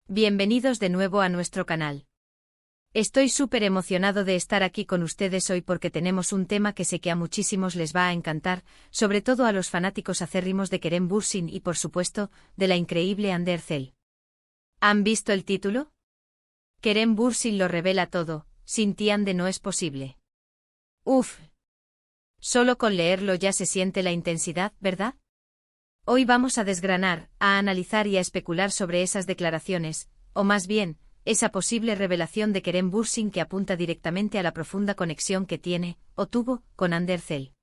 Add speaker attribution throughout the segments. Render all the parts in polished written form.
Speaker 1: Bienvenidos de nuevo a nuestro canal. Estoy súper emocionado de estar aquí con ustedes hoy porque tenemos un tema que sé que a muchísimos les va a encantar, sobre todo a los fanáticos acérrimos de Kerem Bürsin y por supuesto, de la increíble Hande Erçel. ¿Han visto el título? Kerem Bürsin lo revela todo, sin ti Hande no es posible. Uf. Solo con leerlo ya se siente la intensidad, ¿verdad? Hoy vamos a desgranar, a analizar y a especular sobre esas declaraciones, o más bien, esa posible revelación de Kerem Bürsin que apunta directamente a la profunda conexión que tiene, o tuvo, con Hande Erçel.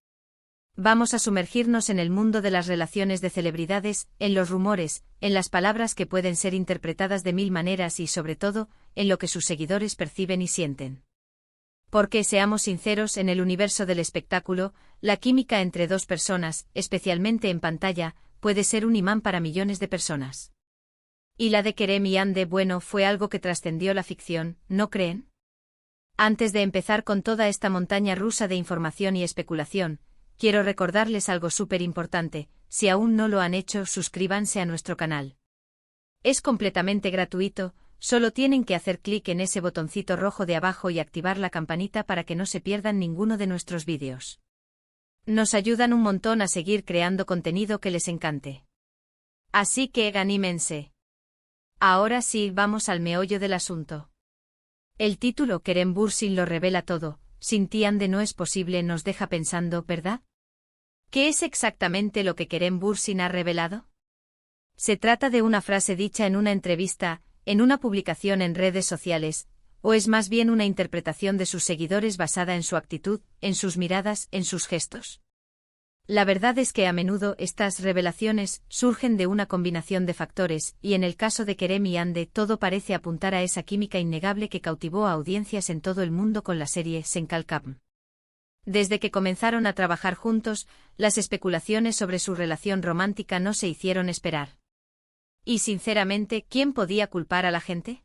Speaker 1: Vamos a sumergirnos en el mundo de las relaciones de celebridades, en los rumores, en las palabras que pueden ser interpretadas de mil maneras y sobre todo, en lo que sus seguidores perciben y sienten. Porque, seamos sinceros, en el universo del espectáculo, la química entre dos personas, especialmente en pantalla, puede ser un imán para millones de personas. Y la de Kerem y Hande, bueno, fue algo que trascendió la ficción, ¿no creen? Antes de empezar con toda esta montaña rusa de información y especulación, quiero recordarles algo súper importante: si aún no lo han hecho, suscríbanse a nuestro canal. Es completamente gratuito, solo tienen que hacer clic en ese botoncito rojo de abajo y activar la campanita para que no se pierdan ninguno de nuestros vídeos. Nos ayudan un montón a seguir creando contenido que les encante. Así que anímense. Ahora sí, vamos al meollo del asunto. El título Kerem Bürsin lo revela todo, sin ti Hande no es posible nos deja pensando, ¿verdad? ¿Qué es exactamente lo que Kerem Bürsin ha revelado? ¿Se trata de una frase dicha en una entrevista, en una publicación en redes sociales, o es más bien una interpretación de sus seguidores basada en su actitud, en sus miradas, en sus gestos? La verdad es que a menudo estas revelaciones surgen de una combinación de factores, y en el caso de Kerem y Hande todo parece apuntar a esa química innegable que cautivó a audiencias en todo el mundo con la serie Sen Kalkam. Desde que comenzaron a trabajar juntos, las especulaciones sobre su relación romántica no se hicieron esperar. Y sinceramente, ¿quién podía culpar a la gente?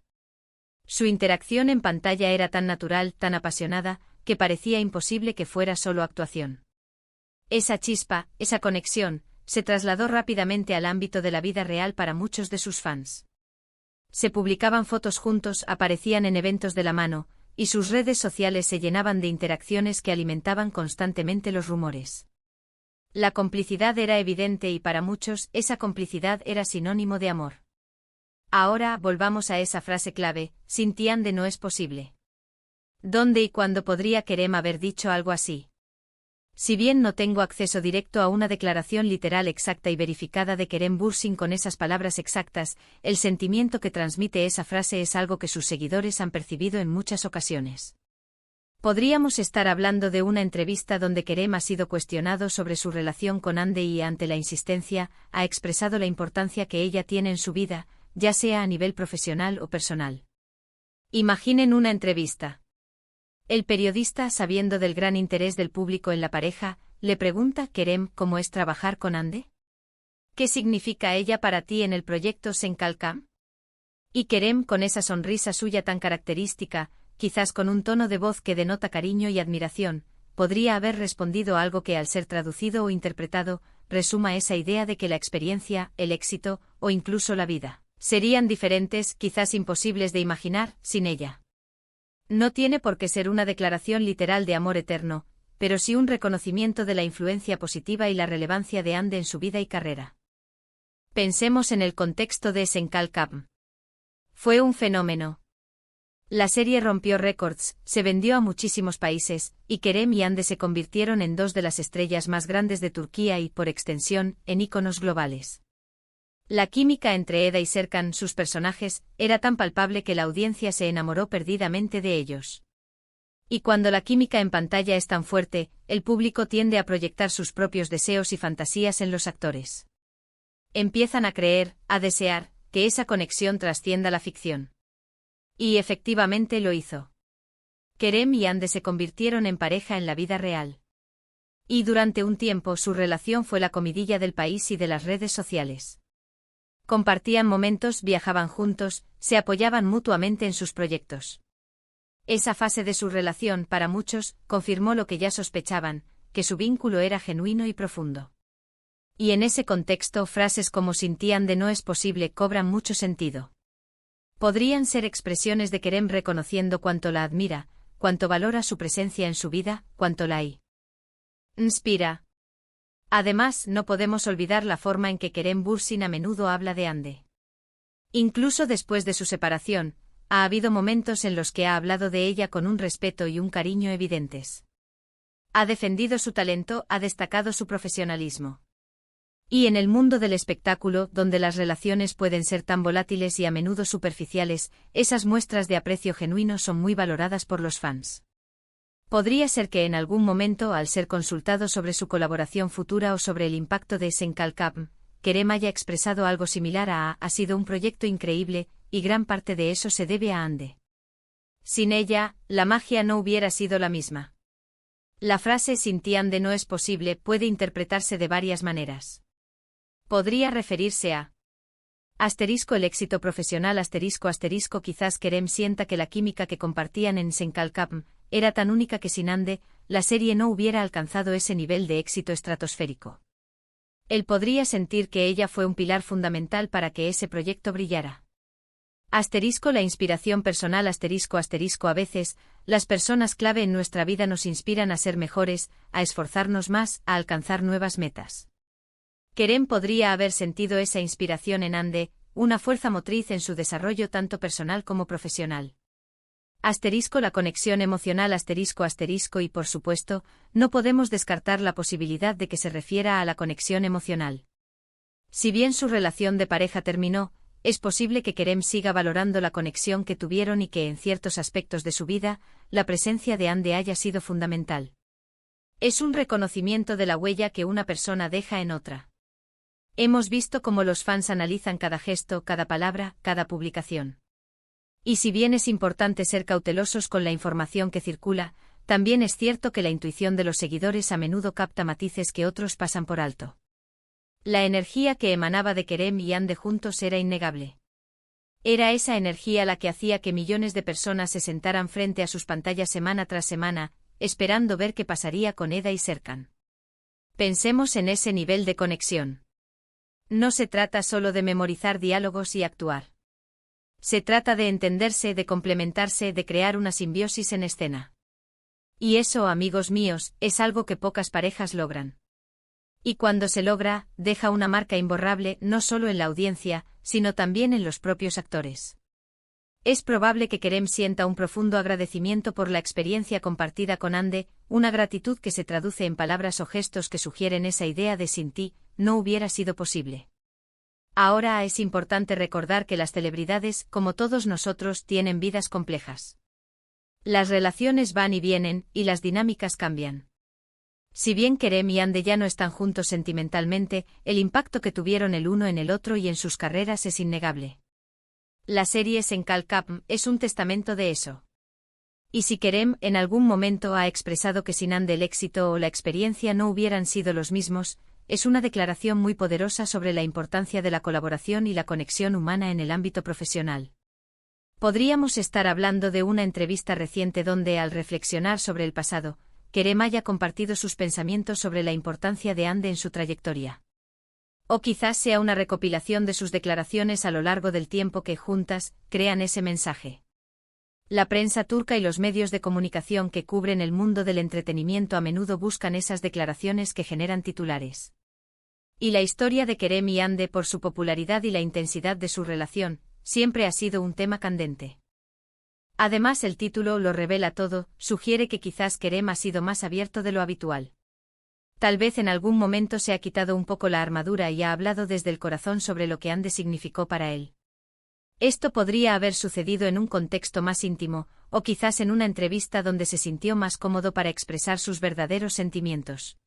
Speaker 1: Su interacción en pantalla era tan natural, tan apasionada, que parecía imposible que fuera solo actuación. Esa chispa, esa conexión, se trasladó rápidamente al ámbito de la vida real para muchos de sus fans. Se publicaban fotos juntos, aparecían en eventos de la mano, y sus redes sociales se llenaban de interacciones que alimentaban constantemente los rumores. La complicidad era evidente y para muchos esa complicidad era sinónimo de amor. Ahora volvamos a esa frase clave: sin ti Hande no es posible. ¿Dónde y cuándo podría Kerem haber dicho algo así? Si bien no tengo acceso directo a una declaración literal exacta y verificada de Kerem Bürsin con esas palabras exactas, el sentimiento que transmite esa frase es algo que sus seguidores han percibido en muchas ocasiones. Podríamos estar hablando de una entrevista donde Kerem ha sido cuestionado sobre su relación con Hande y, ante la insistencia, ha expresado la importancia que ella tiene en su vida, ya sea a nivel profesional o personal. Imaginen una entrevista. El periodista, sabiendo del gran interés del público en la pareja, le pregunta: Kerem, ¿cómo es trabajar con Hande? ¿Qué significa ella para ti en el proyecto Sen Kalkam? Y Kerem, con esa sonrisa suya tan característica, quizás con un tono de voz que denota cariño y admiración, podría haber respondido algo que, al ser traducido o interpretado, resuma esa idea de que la experiencia, el éxito, o incluso la vida, serían diferentes, quizás imposibles de imaginar, sin ella. No tiene por qué ser una declaración literal de amor eterno, pero sí un reconocimiento de la influencia positiva y la relevancia de Hande en su vida y carrera. Pensemos en el contexto de Sen Kalkam. Fue un fenómeno. La serie rompió récords, se vendió a muchísimos países, y Kerem y Hande se convirtieron en dos de las estrellas más grandes de Turquía y, por extensión, en íconos globales. La química entre Eda y Serkan, sus personajes, era tan palpable que la audiencia se enamoró perdidamente de ellos. Y cuando la química en pantalla es tan fuerte, el público tiende a proyectar sus propios deseos y fantasías en los actores. Empiezan a creer, a desear, que esa conexión trascienda la ficción. Y efectivamente lo hizo. Kerem y Hande se convirtieron en pareja en la vida real. Y durante un tiempo su relación fue la comidilla del país y de las redes sociales. Compartían momentos, viajaban juntos, se apoyaban mutuamente en sus proyectos. Esa fase de su relación, para muchos, confirmó lo que ya sospechaban, que su vínculo era genuino y profundo. Y en ese contexto, frases como sin ti Hande no es posible cobran mucho sentido. Podrían ser expresiones de Kerem reconociendo cuánto la admira, cuánto valora su presencia en su vida, cuánto la inspira. Además, no podemos olvidar la forma en que Kerem Bürsin a menudo habla de Hande. Incluso después de su separación, ha habido momentos en los que ha hablado de ella con un respeto y un cariño evidentes. Ha defendido su talento, ha destacado su profesionalismo. Y en el mundo del espectáculo, donde las relaciones pueden ser tan volátiles y a menudo superficiales, esas muestras de aprecio genuino son muy valoradas por los fans. Podría ser que en algún momento, al ser consultado sobre su colaboración futura o sobre el impacto de Senkalkapm, Kerem haya expresado algo similar a "ha sido un proyecto increíble, y gran parte de eso se debe a Hande. Sin ella, la magia no hubiera sido la misma". La frase "sin ti Hande no es posible" puede interpretarse de varias maneras. Podría referirse a el éxito profesional quizás Kerem sienta que la química que compartían en Senkalkapm era tan única que sin Hande, la serie no hubiera alcanzado ese nivel de éxito estratosférico. Él podría sentir que ella fue un pilar fundamental para que ese proyecto brillara. La inspiración personal a veces, las personas clave en nuestra vida nos inspiran a ser mejores, a esforzarnos más, a alcanzar nuevas metas. Kerem podría haber sentido esa inspiración en Hande, una fuerza motriz en su desarrollo tanto personal como profesional. La conexión emocional y por supuesto, no podemos descartar la posibilidad de que se refiera a la conexión emocional. Si bien su relación de pareja terminó, es posible que Kerem siga valorando la conexión que tuvieron y que en ciertos aspectos de su vida, la presencia de Hande haya sido fundamental. Es un reconocimiento de la huella que una persona deja en otra. Hemos visto cómo los fans analizan cada gesto, cada palabra, cada publicación. Y si bien es importante ser cautelosos con la información que circula, también es cierto que la intuición de los seguidores a menudo capta matices que otros pasan por alto. La energía que emanaba de Kerem y Hande juntos era innegable. Era esa energía la que hacía que millones de personas se sentaran frente a sus pantallas semana tras semana, esperando ver qué pasaría con Eda y Serkan. Pensemos en ese nivel de conexión. No se trata solo de memorizar diálogos y actuar. Se trata de entenderse, de complementarse, de crear una simbiosis en escena. Y eso, amigos míos, es algo que pocas parejas logran. Y cuando se logra, deja una marca imborrable no solo en la audiencia, sino también en los propios actores. Es probable que Kerem sienta un profundo agradecimiento por la experiencia compartida con Hande, una gratitud que se traduce en palabras o gestos que sugieren esa idea de sin ti, no hubiera sido posible. Ahora es importante recordar que las celebridades, como todos nosotros, tienen vidas complejas. Las relaciones van y vienen, y las dinámicas cambian. Si bien Kerem y Hande ya no están juntos sentimentalmente, el impacto que tuvieron el uno en el otro y en sus carreras es innegable. La serie Senkalkapm es un testamento de eso. Y si Kerem en algún momento ha expresado que sin Hande el éxito o la experiencia no hubieran sido los mismos, es una declaración muy poderosa sobre la importancia de la colaboración y la conexión humana en el ámbito profesional. Podríamos estar hablando de una entrevista reciente donde, al reflexionar sobre el pasado, Kerem haya compartido sus pensamientos sobre la importancia de Hande en su trayectoria. O quizás sea una recopilación de sus declaraciones a lo largo del tiempo que, juntas, crean ese mensaje. La prensa turca y los medios de comunicación que cubren el mundo del entretenimiento a menudo buscan esas declaraciones que generan titulares. Y la historia de Kerem y Hande, por su popularidad y la intensidad de su relación, siempre ha sido un tema candente. Además, el título lo revela todo, sugiere que quizás Kerem ha sido más abierto de lo habitual. Tal vez en algún momento se ha quitado un poco la armadura y ha hablado desde el corazón sobre lo que Hande significó para él. Esto podría haber sucedido en un contexto más íntimo, o quizás en una entrevista donde se sintió más cómodo para expresar sus verdaderos sentimientos.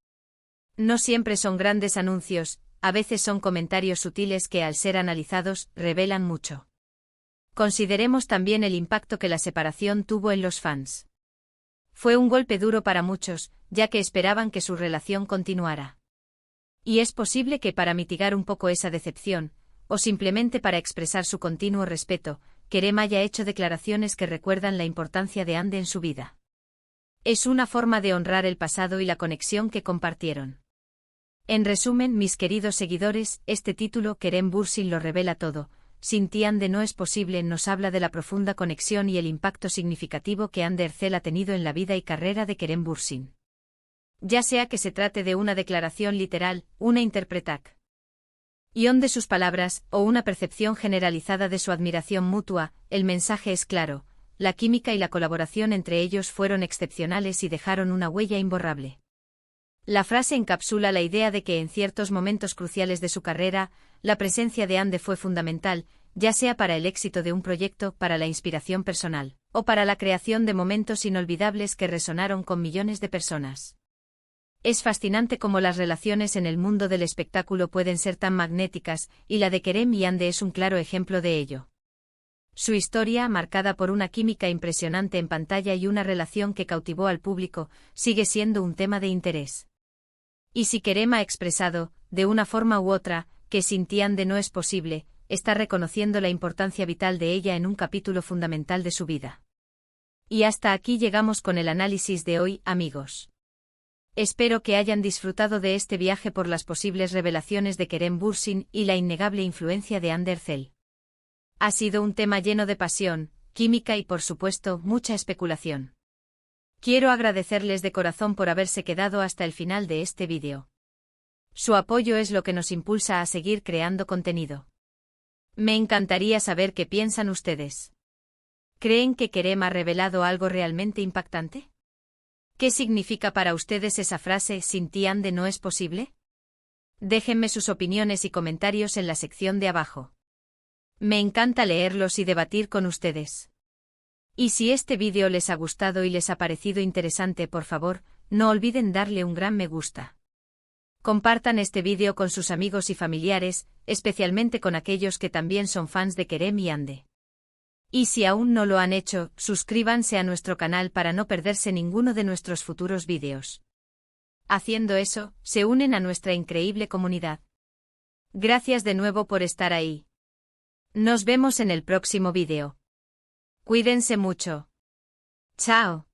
Speaker 1: No siempre son grandes anuncios, a veces son comentarios sutiles que, al ser analizados, revelan mucho. Consideremos también el impacto que la separación tuvo en los fans. Fue un golpe duro para muchos, ya que esperaban que su relación continuara. Y es posible que para mitigar un poco esa decepción, o simplemente para expresar su continuo respeto, Kerem haya hecho declaraciones que recuerdan la importancia de Hande en su vida. Es una forma de honrar el pasado y la conexión que compartieron. En resumen, mis queridos seguidores, este título, Kerem Bürsin, lo revela todo. Sintian de No es posible nos habla de la profunda conexión y el impacto significativo que Ander Zell ha tenido en la vida y carrera de Kerem Bürsin. Ya sea que se trate de una declaración literal, una interpretación de sus palabras, o una percepción generalizada de su admiración mutua, el mensaje es claro: la química y la colaboración entre ellos fueron excepcionales y dejaron una huella imborrable. La frase encapsula la idea de que en ciertos momentos cruciales de su carrera, la presencia de Ande fue fundamental, ya sea para el éxito de un proyecto, para la inspiración personal, o para la creación de momentos inolvidables que resonaron con millones de personas. Es fascinante cómo las relaciones en el mundo del espectáculo pueden ser tan magnéticas, y la de Kerem y Ande es un claro ejemplo de ello. Su historia, marcada por una química impresionante en pantalla y una relación que cautivó al público, sigue siendo un tema de interés. Y si Kerem ha expresado, de una forma u otra, que sin ti Ande no es posible, está reconociendo la importancia vital de ella en un capítulo fundamental de su vida. Y hasta aquí llegamos con el análisis de hoy, amigos. Espero que hayan disfrutado de este viaje por las posibles revelaciones de Kerem Bürsin y la innegable influencia de Ander Zell. Ha sido un tema lleno de pasión, química y por supuesto, mucha especulación. Quiero agradecerles de corazón por haberse quedado hasta el final de este vídeo. Su apoyo es lo que nos impulsa a seguir creando contenido. Me encantaría saber qué piensan ustedes. ¿Creen que Kerem ha revelado algo realmente impactante? ¿Qué significa para ustedes esa frase "sin ti Ande no es posible"? Déjenme sus opiniones y comentarios en la sección de abajo. Me encanta leerlos y debatir con ustedes. Y si este vídeo les ha gustado y les ha parecido interesante, por favor, no olviden darle un gran me gusta. Compartan este vídeo con sus amigos y familiares, especialmente con aquellos que también son fans de Kerem y Ande. Y si aún no lo han hecho, suscríbanse a nuestro canal para no perderse ninguno de nuestros futuros vídeos. Haciendo eso, se unen a nuestra increíble comunidad. Gracias de nuevo por estar ahí. Nos vemos en el próximo vídeo. Cuídense mucho. Chao.